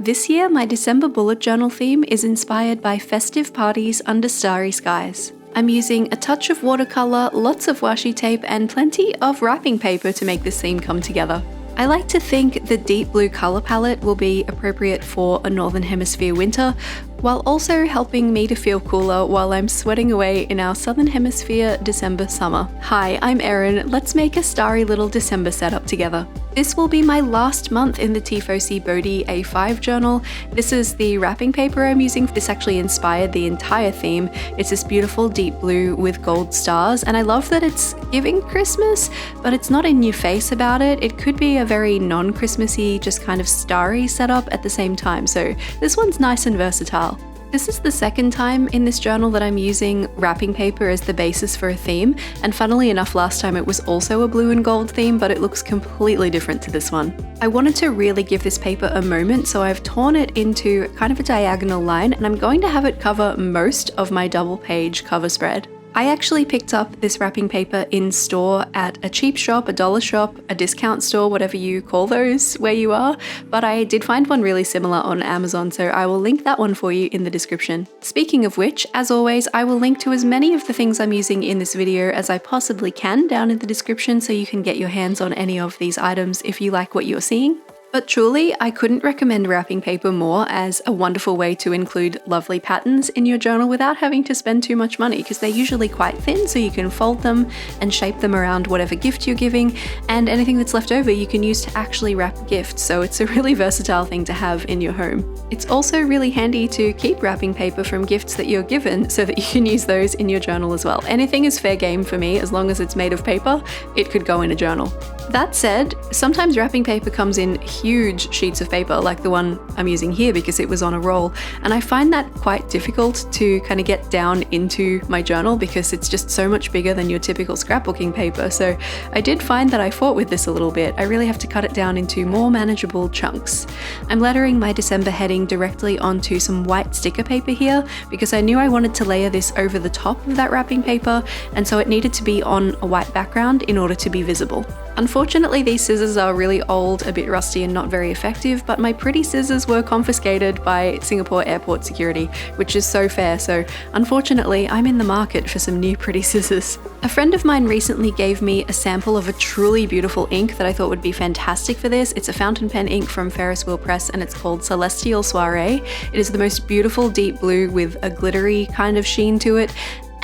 This year, my December bullet journal theme is inspired by festive parties under starry skies. I'm using a touch of watercolor, lots of washi tape, and plenty of wrapping paper to make this theme come together. I like to think the deep blue color palette will be appropriate for a Northern Hemisphere winter, while also helping me to feel cooler while I'm sweating away in our Southern Hemisphere December summer. Hi, I'm Erin. Let's make a starry little December setup together. This will be my last month in the Tifosi Bodhi A5 journal. This is the wrapping paper I'm using. This actually inspired the entire theme. It's this beautiful deep blue with gold stars, and I love that it's giving Christmas, but it's not in your face about it. It could be a very non-Christmassy, just kind of starry setup at the same time, so this one's nice and versatile. This is the second time in this journal that I'm using wrapping paper as the basis for a theme, and funnily enough last time it was also a blue and gold theme, but it looks completely different to this one. I wanted to really give this paper a moment, so I've torn it into kind of a diagonal line, and I'm going to have it cover most of my double page cover spread. I actually picked up this wrapping paper in store at a cheap shop, a dollar shop, a discount store, whatever you call those where you are, but I did find one really similar on Amazon, so I will link that one for you in the description. Speaking of which, as always, I will link to as many of the things I'm using in this video as I possibly can down in the description so you can get your hands on any of these items if you like what you're seeing. But truly, I couldn't recommend wrapping paper more as a wonderful way to include lovely patterns in your journal without having to spend too much money, because they're usually quite thin, so you can fold them and shape them around whatever gift you're giving, and anything that's left over you can use to actually wrap a gift, so it's a really versatile thing to have in your home. It's also really handy to keep wrapping paper from gifts that you're given so that you can use those in your journal as well. Anything is fair game for me, as long as it's made of paper, it could go in a journal. That said, sometimes wrapping paper comes in huge sheets of paper like the one I'm using here because it was on a roll, and I find that quite difficult to kind of get down into my journal because it's just so much bigger than your typical scrapbooking paper. So I did find that I fought with this a little bit. I really have to cut it down into more manageable chunks. I'm lettering my December heading directly onto some white sticker paper here because I knew I wanted to layer this over the top of that wrapping paper, and so it needed to be on a white background in order to be visible. Unfortunately, these scissors are really old, a bit rusty and not very effective, but my pretty scissors were confiscated by Singapore airport security, which is so fair, so unfortunately I'm in the market for some new pretty scissors. A friend of mine recently gave me a sample of a truly beautiful ink that I thought would be fantastic for this. It's a fountain pen ink from Ferris Wheel Press and it's called Celestial Soiree. It is the most beautiful deep blue with a glittery kind of sheen to it.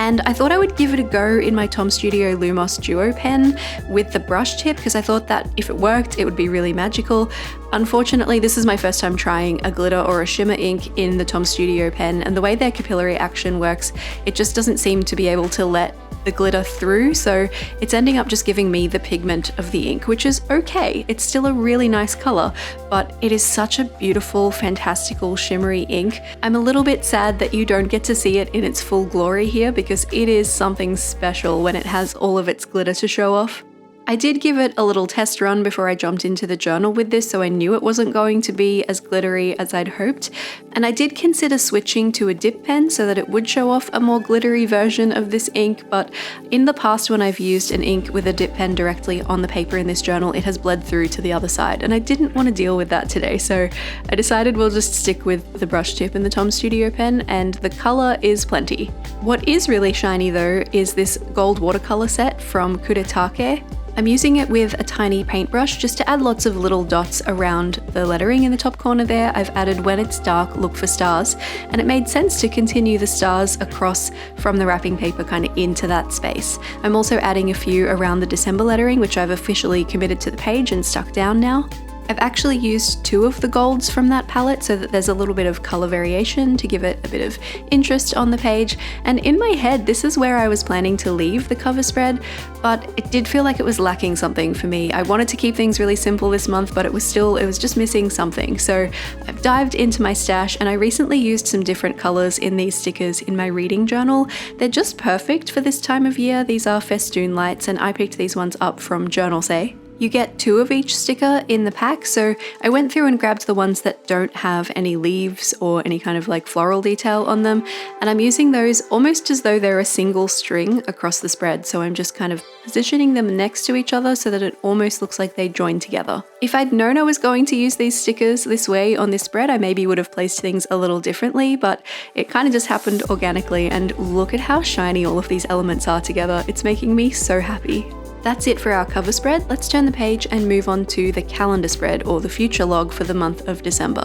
And I thought I would give it a go in my Tom Studio Lumos Duo pen with the brush tip because I thought that if it worked, it would be really magical. Unfortunately, this is my first time trying a glitter or a shimmer ink in the Tom Studio pen, and the way their capillary action works, it just doesn't seem to be able to let the glitter through, so it's ending up just giving me the pigment of the ink, which is okay. It's still a really nice color, but it is such a beautiful, fantastical, shimmery ink. I'm a little bit sad that you don't get to see it in its full glory here because it is something special when it has all of its glitter to show off. I did give it a little test run before I jumped into the journal with this, so I knew it wasn't going to be as glittery as I'd hoped, and I did consider switching to a dip pen so that it would show off a more glittery version of this ink, but in the past when I've used an ink with a dip pen directly on the paper in this journal, it has bled through to the other side, and I didn't want to deal with that today, so I decided we'll just stick with the brush tip in the Tom Studio pen, and the color is plenty. What is really shiny though is this gold watercolor set from Kuretake. I'm using it with a tiny paintbrush just to add lots of little dots around the lettering in the top corner there. I've added "When it's dark, look for stars," and it made sense to continue the stars across from the wrapping paper kind of into that space. I'm also adding a few around the December lettering, which I've officially committed to the page and stuck down now. I've actually used two of the golds from that palette so that there's a little bit of color variation to give it a bit of interest on the page, and in my head this is where I was planning to leave the cover spread, but it did feel like it was lacking something for me. I wanted to keep things really simple this month, but it was just missing something, so I've dived into my stash and I recently used some different colors in these stickers in my reading journal. They're just perfect for this time of year. These are festoon lights and I picked these ones up from JOURNALSAY. You get 2 of each sticker in the pack, so I went through and grabbed the ones that don't have any leaves or any kind of like floral detail on them, and I'm using those almost as though they're a single string across the spread, so I'm just kind of positioning them next to each other so that it almost looks like they join together. If I'd known I was going to use these stickers this way on this spread, I maybe would have placed things a little differently, but it kind of just happened organically, and look at how shiny all of these elements are together. It's making me so happy. That's it for our cover spread. Let's turn the page and move on to the calendar spread, or the future log for the month of December.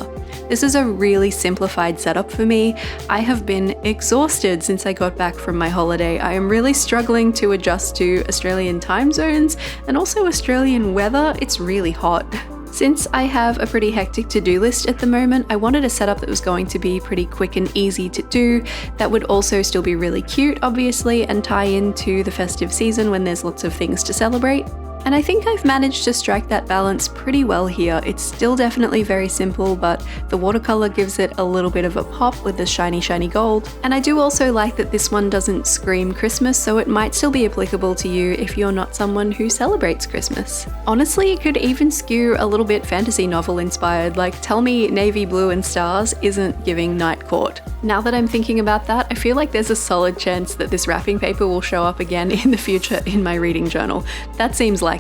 This is a really simplified setup for me. I have been exhausted since I got back from my holiday. I am really struggling to adjust to Australian time zones and also Australian weather. It's really hot. Since I have a pretty hectic to-do list at the moment, I wanted a setup that was going to be pretty quick and easy to do, that would also still be really cute, obviously, and tie into the festive season when there's lots of things to celebrate. And I think I've managed to strike that balance pretty well here. It's still definitely very simple, but the watercolor gives it a little bit of a pop with the shiny, shiny gold. And I do also like that this one doesn't scream Christmas, so it might still be applicable to you if you're not someone who celebrates Christmas. Honestly, it could even skew a little bit fantasy novel inspired, like tell me navy blue and stars isn't giving Night Court. Now that I'm thinking about that, I feel like there's a solid chance that this wrapping paper will show up again in the future in my reading journal. That seems likely.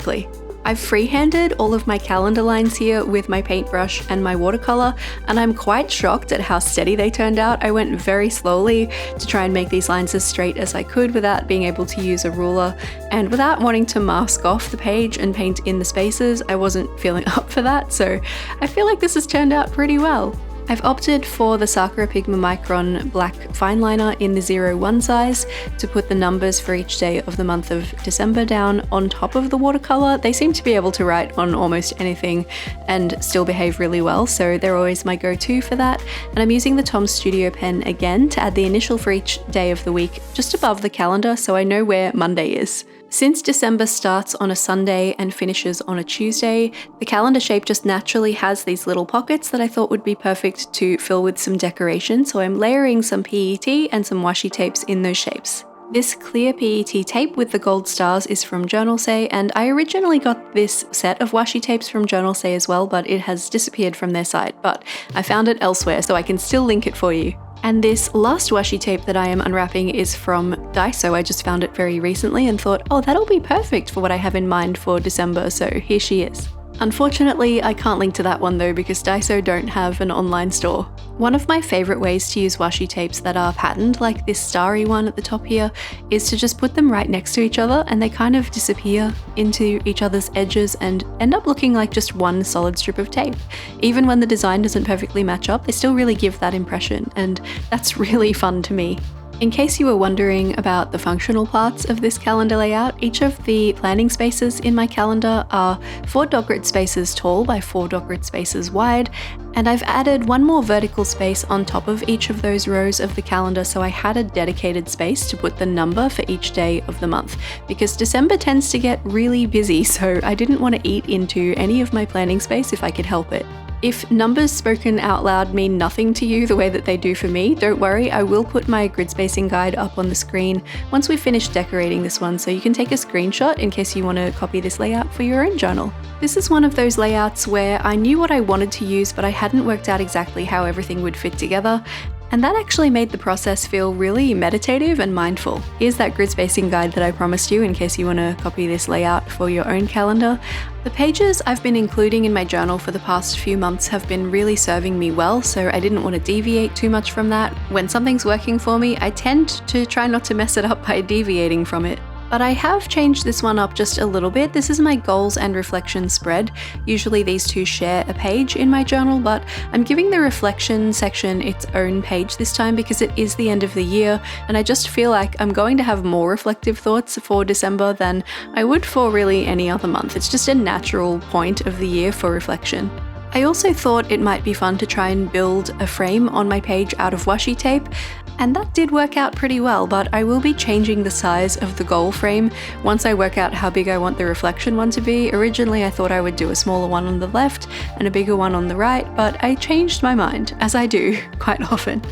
I've freehanded all of my calendar lines here with my paintbrush and my watercolor, and I'm quite shocked at how steady they turned out. I went very slowly to try and make these lines as straight as I could without being able to use a ruler, and without wanting to mask off the page and paint in the spaces. I wasn't feeling up for that, so I feel like this has turned out pretty well. I've opted for the Sakura Pigma Micron black fine liner in the 01 size to put the numbers for each day of the month of December down on top of the watercolor. They seem to be able to write on almost anything and still behave really well, so they're always my go-to for that. And I'm using the Tom Studio pen again to add the initial for each day of the week just above the calendar so I know where Monday is. Since December starts on a Sunday and finishes on a Tuesday, the calendar shape just naturally has these little pockets that I thought would be perfect to fill with some decoration, so I'm layering some PET and some washi tapes in those shapes. This clear PET tape with the gold stars is from JOURNALSAY, and I originally got this set of washi tapes from JOURNALSAY as well, but it has disappeared from their site, but I found it elsewhere, so I can still link it for you. And this last washi tape that I am unwrapping is from Daiso. I just found it very recently and thought, oh, that'll be perfect for what I have in mind for December, so here she is. Unfortunately, I can't link to that one though because Daiso don't have an online store. One of my favourite ways to use washi tapes that are patterned, like this starry one at the top here, is to just put them right next to each other and they kind of disappear into each other's edges and end up looking like just one solid strip of tape. Even when the design doesn't perfectly match up, they still really give that impression, and that's really fun to me. In case you were wondering about the functional parts of this calendar layout, each of the planning spaces in my calendar are 4 dot grid spaces tall by 4 dot grid spaces wide, and I've added one more vertical space on top of each of those rows of the calendar so I had a dedicated space to put the number for each day of the month, because December tends to get really busy, so I didn't want to eat into any of my planning space if I could help it. If numbers spoken out loud mean nothing to you the way that they do for me, don't worry, I will put my grid spacing guide up on the screen once we've finished decorating this one, so you can take a screenshot in case you want to copy this layout for your own journal. This is one of those layouts where I knew what I wanted to use, but I hadn't worked out exactly how everything would fit together, and that actually made the process feel really meditative and mindful. Here's that grid spacing guide that I promised you in case you want to copy this layout for your own calendar. The pages I've been including in my journal for the past few months have been really serving me well, so I didn't want to deviate too much from that. When something's working for me, I tend to try not to mess it up by deviating from it. But I have changed this one up just a little bit. This is my goals and reflection spread. Usually these two share a page in my journal, but I'm giving the reflection section its own page this time because it is the end of the year, and I just feel like I'm going to have more reflective thoughts for December than I would for really any other month. It's just a natural point of the year for reflection. I also thought it might be fun to try and build a frame on my page out of washi tape, and that did work out pretty well, but I will be changing the size of the goal frame once I work out how big I want the reflection one to be. Originally I thought I would do a smaller one on the left and a bigger one on the right, but I changed my mind, as I do quite often.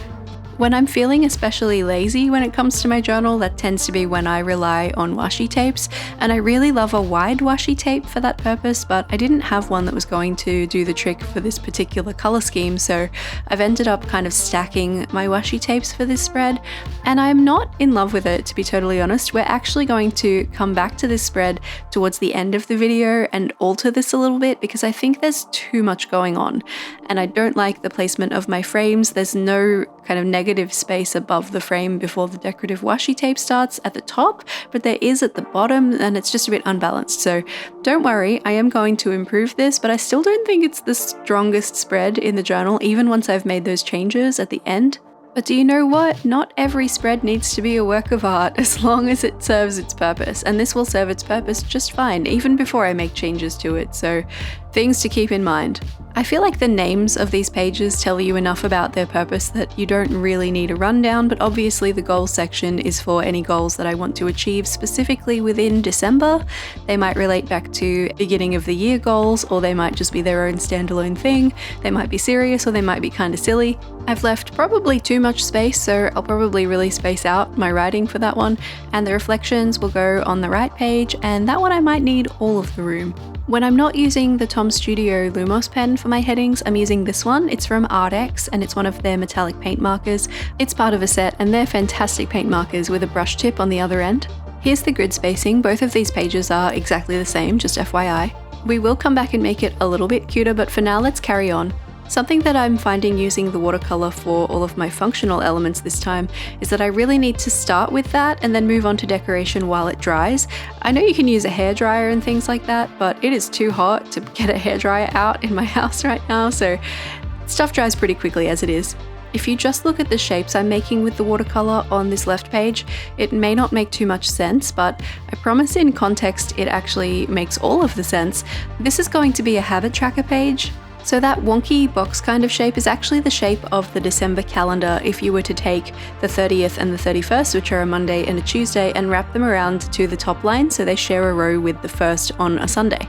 When I'm feeling especially lazy when it comes to my journal, that tends to be when I rely on washi tapes, and I really love a wide washi tape for that purpose, but I didn't have one that was going to do the trick for this particular color scheme, so I've ended up kind of stacking my washi tapes for this spread, and I'm not in love with it, to be totally honest. We're actually going to come back to this spread towards the end of the video and alter this a little bit because I think there's too much going on, and I don't like the placement of my frames. There's no kind of negative space above the frame before the decorative washi tape starts at the top, but there is at the bottom, and it's just a bit unbalanced. So don't worry, I am going to improve this, but I still don't think it's the strongest spread in the journal, even once I've made those changes at the end. But do you know what? Not every spread needs to be a work of art as long as it serves its purpose, and this will serve its purpose just fine, even before I make changes to it, so things to keep in mind. I feel like the names of these pages tell you enough about their purpose that you don't really need a rundown, but obviously the goals section is for any goals that I want to achieve specifically within December. They might relate back to beginning of the year goals, or they might just be their own standalone thing. They might be serious, or they might be kind of silly. I've left probably too much space, so I'll probably really space out my writing for that one, and the reflections will go on the right page, and that one I might need all of the room. When I'm not using the Tom Studio Lumos pen for my headings, I'm using this one. It's from ArtX, and it's one of their metallic paint markers. It's part of a set, and they're fantastic paint markers with a brush tip on the other end. Here's the grid spacing. Both of these pages are exactly the same, just FYI. We will come back and make it a little bit cuter, but for now let's carry on. Something that I'm finding using the watercolor for all of my functional elements this time is that I really need to start with that and then move on to decoration while it dries. I know you can use a hairdryer and things like that, but it is too hot to get a hairdryer out in my house right now, so stuff dries pretty quickly as it is. If you just look at the shapes I'm making with the watercolor on this left page, it may not make too much sense, but I promise in context it actually makes all of the sense. This is going to be a habit tracker page. So that wonky box kind of shape is actually the shape of the December calendar if you were to take the 30th and the 31st, which are a Monday and a Tuesday, and wrap them around to the top line so they share a row with the first on a Sunday.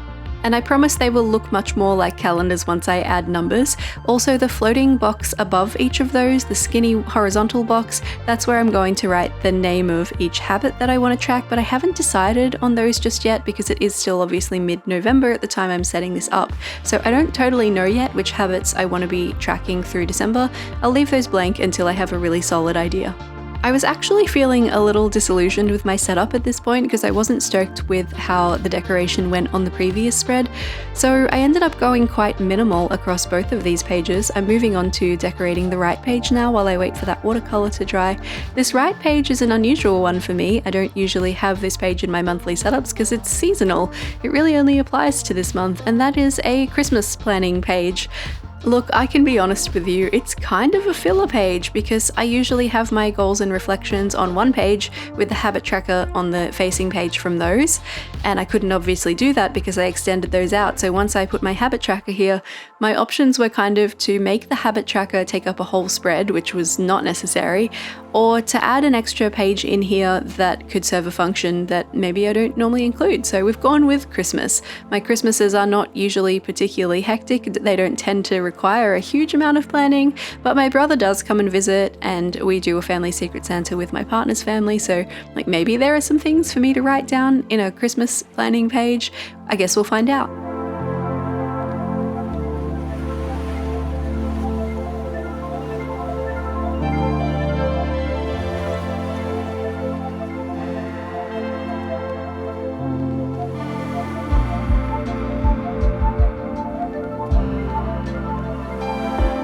And I promise they will look much more like calendars once I add numbers. Also, the floating box above each of those, the skinny horizontal box, that's where I'm going to write the name of each habit that I want to track, but I haven't decided on those just yet because it is still obviously mid-November at the time I'm setting this up. So I don't totally know yet which habits I want to be tracking through December. I'll leave those blank until I have a really solid idea. I was actually feeling a little disillusioned with my setup at this point because I wasn't stoked with how the decoration went on the previous spread, so I ended up going quite minimal across both of these pages. I'm moving on to decorating the right page now while I wait for that watercolor to dry. This right page is an unusual one for me. I don't usually have this page in my monthly setups because it's seasonal. It really only applies to this month, and that is a Christmas planning page. Look, I can be honest with you, it's kind of a filler page because I usually have my goals and reflections on one page with the habit tracker on the facing page from those, and I couldn't obviously do that because I extended those out. So once I put my habit tracker here, my options were kind of to make the habit tracker take up a whole spread, which was not necessary, or to add an extra page in here that could serve a function that maybe I don't normally include. So we've gone with Christmas. My Christmases are not usually particularly hectic. They don't tend to require a huge amount of planning, but my brother does come and visit, and we do a family Secret Santa with my partner's family, so like maybe there are some things for me to write down in a Christmas planning page. I guess we'll find out.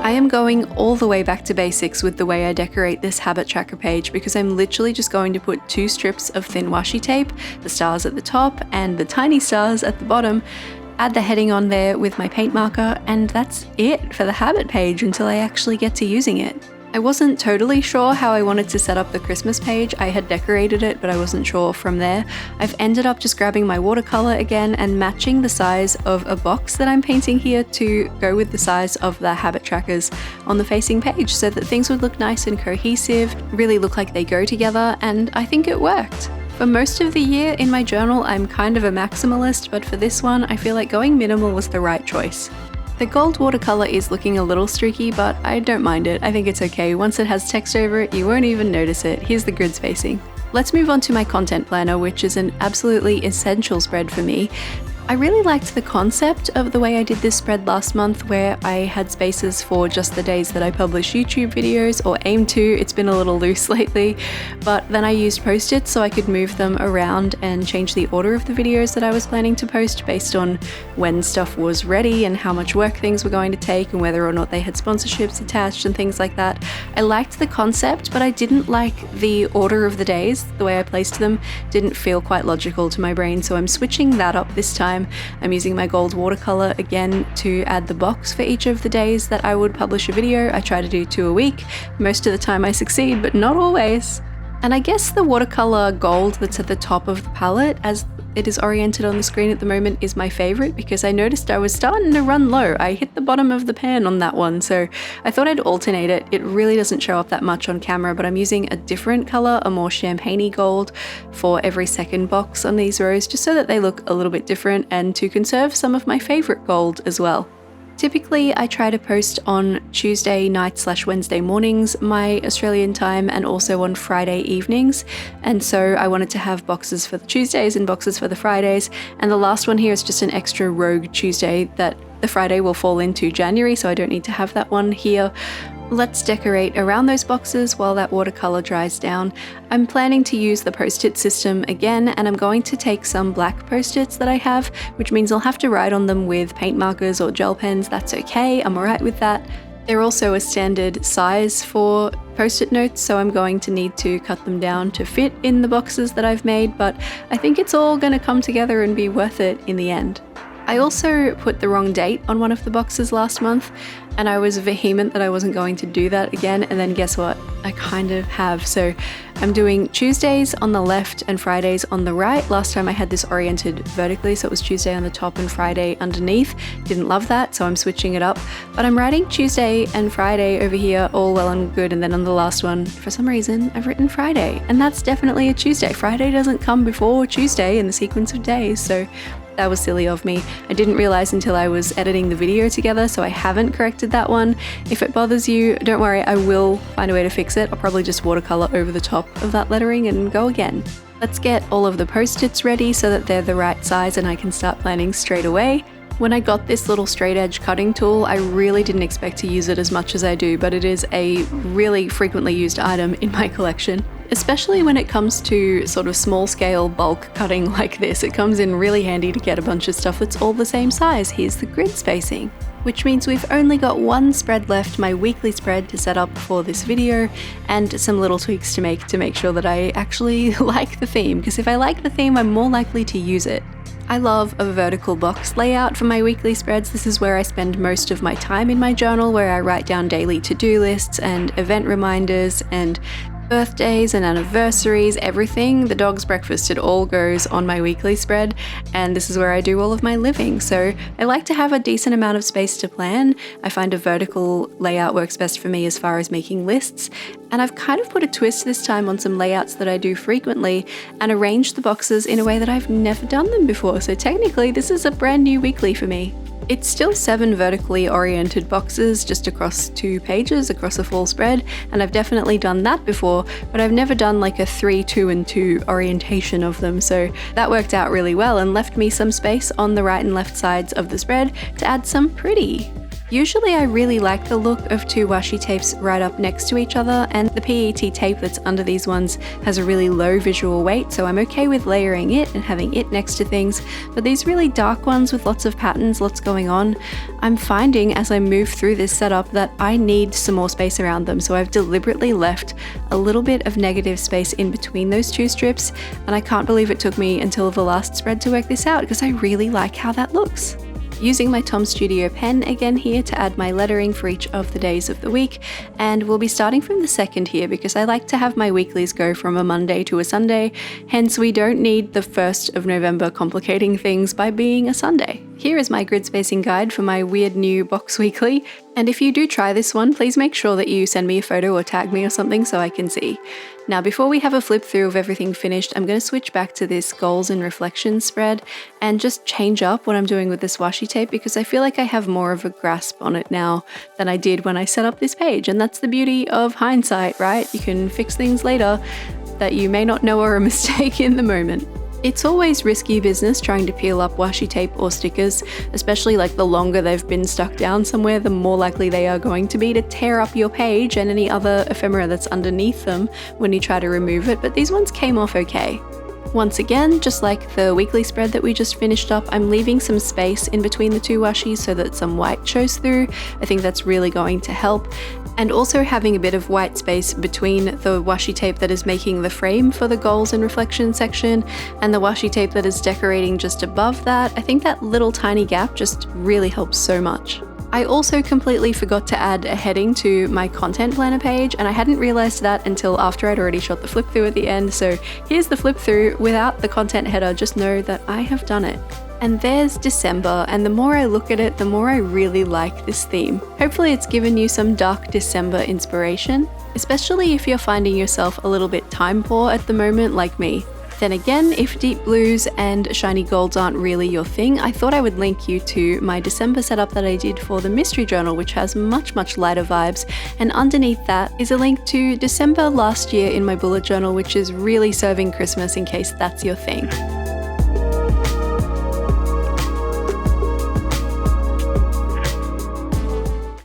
I am going all the way back to basics with the way I decorate this habit tracker page because I'm literally just going to put 2 strips of thin washi tape, the stars at the top and the tiny stars at the bottom, add the heading on there with my paint marker, and that's it for the habit page until I actually get to using it. I wasn't totally sure how I wanted to set up the Christmas page. I had decorated it, but I wasn't sure from there. I've ended up just grabbing my watercolor again and matching the size of a box that I'm painting here to go with the size of the habit trackers on the facing page so that things would look nice and cohesive, really look like they go together, and I think it worked. For most of the year in my journal, I'm kind of a maximalist, but for this one, I feel like going minimal was the right choice. The gold watercolor is looking a little streaky, but I don't mind it. I think it's okay. Once it has text over it, you won't even notice it. Here's the grid spacing. Let's move on to my content planner, which is an absolutely essential spread for me. I really liked the concept of the way I did this spread last month, where I had spaces for just the days that I publish YouTube videos, or aim to. It's been a little loose lately, but then I used post-its so I could move them around and change the order of the videos that I was planning to post based on when stuff was ready and how much work things were going to take and whether or not they had sponsorships attached and things like that. I liked the concept, but I didn't like the order of the days. The way I placed them didn't feel quite logical to my brain, so I'm switching that up this time. I'm using my gold watercolor again to add the box for each of the days that I would publish a video. I try to do 2 a week. Most of the time I succeed, but not always. And I guess the watercolor gold that's at the top of the palette, as it is oriented on the screen at the moment, is my favorite because I noticed I was starting to run low. I hit the bottom of the pan on that one, so I thought I'd alternate it. It really doesn't show up that much on camera, but I'm using a different color, a more champagne-y gold, for every second box on these rows, just so that they look a little bit different and to conserve some of my favorite gold as well. Typically, I try to post on Tuesday night/Wednesday mornings, my Australian time, and also on Friday evenings. And so I wanted to have boxes for the Tuesdays and boxes for the Fridays. And the last one here is just an extra rogue Tuesday that the Friday will fall into January, so I don't need to have that one here. Let's decorate around those boxes while that watercolor dries down. I'm planning to use the post-it system again, and I'm going to take some black post-its that I have, which means I'll have to write on them with paint markers or gel pens. That's okay, I'm alright with that. They're also a standard size for post-it notes, so I'm going to need to cut them down to fit in the boxes that I've made, but I think it's all going to come together and be worth it in the end. I also put the wrong date on one of the boxes last month, and I was vehement that I wasn't going to do that again, and then guess what? I kind of have. So I'm doing Tuesdays on the left and Fridays on the right. Last time I had this oriented vertically, so it was Tuesday on the top and Friday underneath. Didn't love that, so I'm switching it up. But I'm writing Tuesday and Friday over here, all well and good, and then on the last one, for some reason, I've written Friday, and that's definitely a Tuesday. Friday doesn't come before Tuesday in the sequence of days, so that was silly of me. I didn't realize until I was editing the video together, so I haven't corrected that one. If it bothers you, don't worry, I will find a way to fix it. I'll probably just watercolor over the top of that lettering and go again. Let's get all of the post-its ready so that they're the right size and I can start planning straight away. When I got this little straight edge cutting tool, I really didn't expect to use it as much as I do, but it is a really frequently used item in my collection. Especially when it comes to sort of small scale bulk cutting like this, it comes in really handy to get a bunch of stuff that's all the same size. Here's the grid spacing. Which means we've only got one spread left, my weekly spread, to set up for this video, and some little tweaks to make sure that I actually like the theme, because if I like the theme, I'm more likely to use it. I love a vertical box layout for my weekly spreads. This is where I spend most of my time in my journal, where I write down daily to-do lists and event reminders and birthdays and anniversaries, everything. The dog's breakfast, it all goes on my weekly spread, and this is where I do all of my living. So I like to have a decent amount of space to plan. I find a vertical layout works best for me as far as making lists, and I've kind of put a twist this time on some layouts that I do frequently and arranged the boxes in a way that I've never done them before. So technically this is a brand new weekly for me. It's still 7 vertically oriented boxes just across 2 pages across a full spread, and I've definitely done that before, but I've never done like a 3, 2 and 2 orientation of them, so that worked out really well and left me some space on the right and left sides of the spread to add some pretty. Usually I really like the look of 2 washi tapes right up next to each other, and the PET tape that's under these ones has a really low visual weight, so I'm okay with layering it and having it next to things. But these really dark ones with lots of patterns, lots going on, I'm finding as I move through this setup that I need some more space around them, so I've deliberately left a little bit of negative space in between those 2 strips, and I can't believe it took me until the last spread to work this out because I really like how that looks. Using my Tom Studio pen again here to add my lettering for each of the days of the week, and we'll be starting from the 2nd here because I like to have my weeklies go from a Monday to a Sunday, hence we don't need the 1st of November complicating things by being a Sunday. Here is my grid spacing guide for my weird new box weekly, and if you do try this one, please make sure that you send me a photo or tag me or something so I can see. Now before we have a flip through of everything finished, I'm going to switch back to this goals and reflections spread and just change up what I'm doing with this washi tape because I feel like I have more of a grasp on it now than I did when I set up this page, and that's the beauty of hindsight, right? You can fix things later that you may not know are a mistake in the moment. It's always risky business trying to peel up washi tape or stickers, especially like the longer they've been stuck down somewhere, the more likely they are going to be to tear up your page and any other ephemera that's underneath them when you try to remove it, but these ones came off okay. Once again, just like the weekly spread that we just finished up, I'm leaving some space in between the two washis so that some white shows through. I think that's really going to help. And also having a bit of white space between the washi tape that is making the frame for the goals and reflection section and the washi tape that is decorating just above that. I think that little tiny gap just really helps so much. I also completely forgot to add a heading to my content planner page, and I hadn't realized that until after I'd already shot the flip through at the end, so here's the flip through without the content header. Just know that I have done it. And there's December, and the more I look at it, the more I really like this theme. Hopefully it's given you some dark December inspiration, especially if you're finding yourself a little bit time poor at the moment like me. Then again, if deep blues and shiny golds aren't really your thing, I thought I would link you to my December setup that I did for the mystery journal, which has much lighter vibes, and underneath that is a link to December last year in my bullet journal, which is really serving Christmas in case that's your thing.